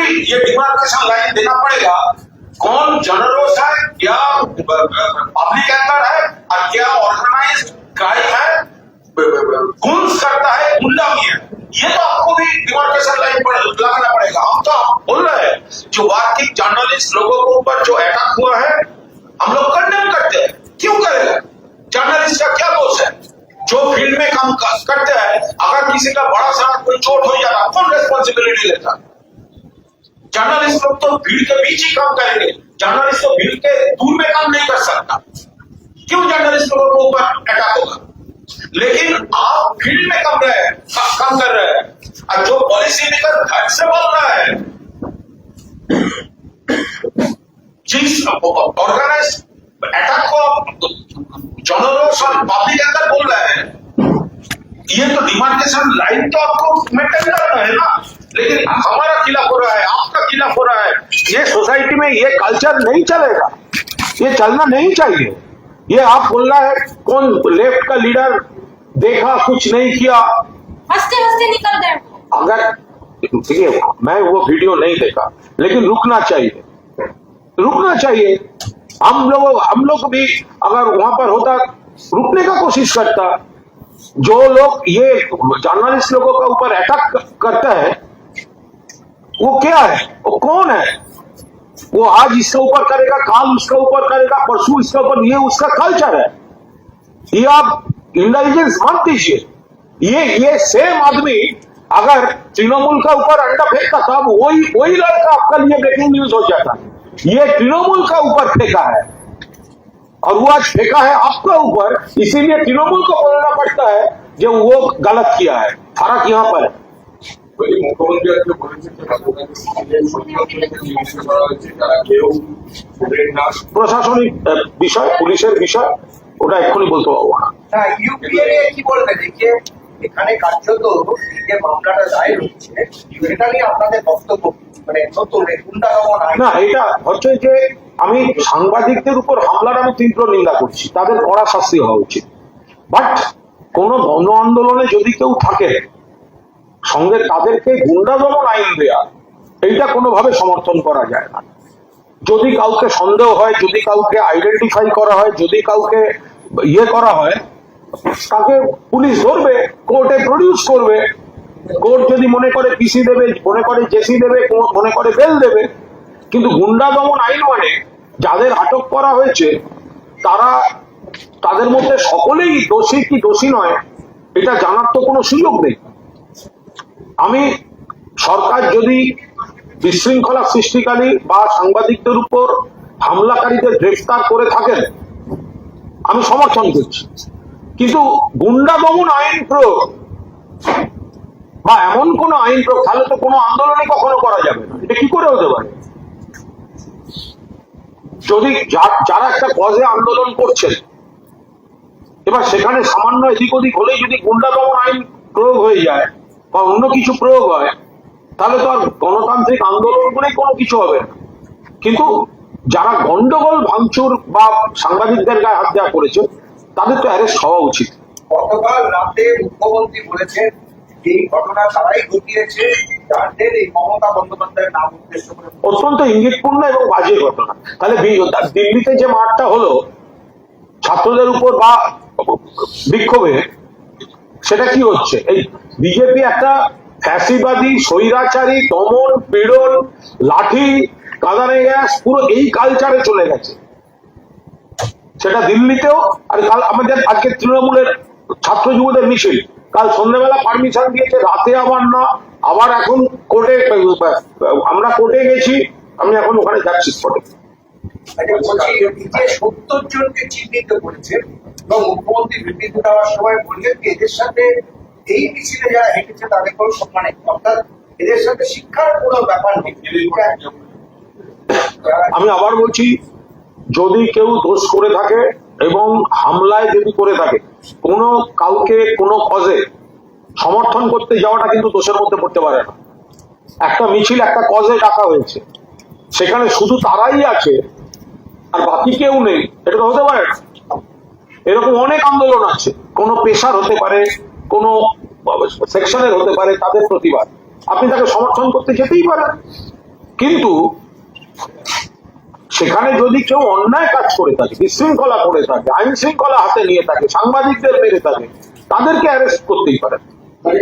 ये demarcation line देना पड़ेगा, कौन जनरोस है, क्या पब्लिक एंकर है और क्या ऑर्गेनाइज्ड क्राइम है, गुंस करता है, गुंडामी है, ये तो आपको भी डिमार्केशन लाइन पर लगाना पड़ेगा। हम तो बोल रहे हैं जो वर्किंग जर्नलिस्ट लोगों के ऊपर जो अटैक हुआ है हम लोग कंडेम करते हैं। क्यों करेगा? जर्नलिस्ट का क्या दोष है? जो फील्ड में काम करते हैं, अगर किसी का बड़ा सा कोई चोट हो जाता कौन रेस्पॉन्सिबिलिटी लेता? जर्नलिस्ट लोग तो भीड़ के बीच ही काम करेंगे, जर्नलिस्ट तो भीड़ के दूर में काम नहीं कर सकता। क्यों जर्नलिस्ट लोगों के ऊपर अटैक होगा? लेकिन आप फील्ड में काम कर रहे हैं और जो पॉलिसी मेकर घर से बोल रहा है, जिस ऑर्गेनाइज अटैक को जनरल्स और पब्लिक अंदर बोल रहे हैं, ये तो डिमार्केशन लाइन तो आपको मेंटेन करना है ना। लेकिन हमारा खिलाफ हो रहा है, आपका खिलाफ हो रहा है, ये सोसाइटी में ये कल्चर नहीं चलेगा, ये चलना नहीं चाहिए। ये आप बोल रहा है कौन लेफ्ट का लीडर देखा कुछ नहीं किया, हंसते हंसते निकल गए। अगर देखिए मैं वो वीडियो नहीं देखा, लेकिन रुकना चाहिए, रुकना चाहिए। हम लोग भी अगर वहां पर होता रुकने का कोशिश करता। जो लोग ये जर्नलिस्ट लोगों के ऊपर अटैक करता है वो क्या है, वो कौन है? वो आज इसके ऊपर करेगा, काल उसके ऊपर करेगा, परसों इसके ऊपर, ये उसका कल्चर है। ये आप इंटेलिजेंस मत दीजिए। ये सेम आदमी अगर तृणमूल का ऊपर अंडा फेंकता था, वही लड़का आपका लिए ब्रेकिंग न्यूज हो जाता। ये तृणमूल का ऊपर फेंका है और वो आज फेंका है आपका ऊपर, इसीलिए तृणमूल को बोलना पड़ता है जो वो गलत किया है। फर्क यहाँ पर है। প্রশাসনিক বিষয়, পুলিশের বিষয়, ওটা এক্ষুনি বলতে পারবো না। কি বলবে যে এখানে কার্যত যে মামলাটা দায়ের হচ্ছে এটা নিয়ে আপনাদের বক্তব্য মানে নতুন না, এটা হচ্ছে যে আমি সাংবাদিকদের উপর হামলার আমি তীব্র নিন্দা করছি, তাদের কড়া শাস্তি হওয়া উচিত। বাট কোন গণ আন্দোলনে যদি কেউ থাকে সঙ্গে তাদেরকে গুন্ডা দমন আইন দেয়া, এইটা কোনোভাবে সমর্থন করা যায় না। যদি কাউকে সন্দেহ হয়, যদি কাউকে আইডেন্টিফাই করা হয়, যদি কাউকে ইয়ে করা হয়, তাকে পুলিশ ধরবে, কোর্টে প্রডিউস করবে। কোর্ট যদি মনে করে পিসি দেবে, মনে করে জেসি দেবে, মনে করে বেল দেবে। কিন্তু গুন্ডা দমন আইন মানে যাদের আটক করা হয়েছে তাদের মধ্যে সকলেই দোষী কি দোষী নয় এটা জানার তো কোনো সুযোগ নেই। আমি সরকার যদি বিশৃঙ্খলা সৃষ্টিকারী বা সাংবাদিকদের উপর হামলাকারীদের গ্রেফতার করে থাকেন আমি সমর্থন করছি, কিন্তু গুন্ডা দমন আইন প্রয়োগ বা এমন কোন আইন প্রয়োগ তাহলে তো কোনো আন্দোলনই কখনো করা যাবে না। এটা কি করে হতে পারে? যদি যারা একটা কজে আন্দোলন করছেন, এবার সেখানে সামান্য এদিক ওদিক হলেই যদি গুন্ডা দমন আইন প্রয়োগ হয়ে যায় বা অন্য কিছু প্রয়োগ হয়, তাহলে তো আর গণতান্ত্রিক আন্দোলন বলে কোনো কিছু হবে না। কিন্তু যারা গন্ডগোল ভাঙচুর বা সাংবাদিকদের গায়ে হাত দেওয়া করেছে তাদের তো অ্যারেস্ট হওয়া উচিত। গতকাল রাতে মুখ্যমন্ত্রী বলেছেন এই ঘটনা তারাই ঘটিয়েছে যাদের এই মমতা বন্দ্যোপাধ্যায়ের নাম উদ্দেশ্য করে। অত্যন্ত ইঙ্গিতপূর্ণ এবং বাজে ঘটনা। তাহলে দিল্লিতে যে মারটা হলো ছাত্রদের উপর বা বিক্ষোভে, সেটা কি হচ্ছে? এই বিজেপি একটা ফ্যাসিবাদী, স্বৈরাচারী, দমন পীড়ন, লাঠি, কাঁদানে গ্যাস, পুরো এই কালচারে চলে গেছে। সেটা দিল্লিতেও। আর কাল আমাদের আজকে তৃণমূলের ছাত্র যুবদের মিছিল, কাল সন্ধ্যাবেলা পারমিশন দিয়েছে, রাতে আবার না, আবার এখন কোর্টে, আমরা কোর্টে গেছি, আমি এখন ওখানে যাচ্ছি স্পটে। 70 জনকে চিহ্নিত করেছে এবং মুখ্যমন্ত্রী বিবৃতি দেওয়ার সময় বললেন এদের সাথে এই মিছিলে যারা হেঁটেছে তাদের কোনো সম্মানে, অর্থাৎ এদের সাথে শিক্ষার কোনো ব্যাপার নেই। আমি আবার বলছি, যদি কেউ দোষ করে থাকে এবং হামলায় যদি করে থাকে, কোনো কাউকে কোনো কজে সমর্থন করতে যাওয়াটা কিন্তু দোষের মধ্যে পড়তে পারে না। একটা মিছিল একটা কজে ডাকা হয়েছে, সেখানে শুধু তারাই আছে আর বাকি কেউ নেই, এটা তো হতে পারে না। এরকম অনেক আন্দোলন আছে, কোনো পেশার হতে পারে, কোনো সেকশনের হতে পারে, তাদের প্রতিবাদ, আপনি তাকে সমর্থন করতে যেতেই পারেন। কিন্তু সেখানে যদি কেউ অন্যায় কাজ করে থাকে, বিশৃঙ্খলা করে থাকে, আইন শৃঙ্খলা হাতে নিয়ে থাকে, সাংবাদিকদের মেরে থাকে, তাদেরকে অ্যারেস্ট করতেই পারে। মানে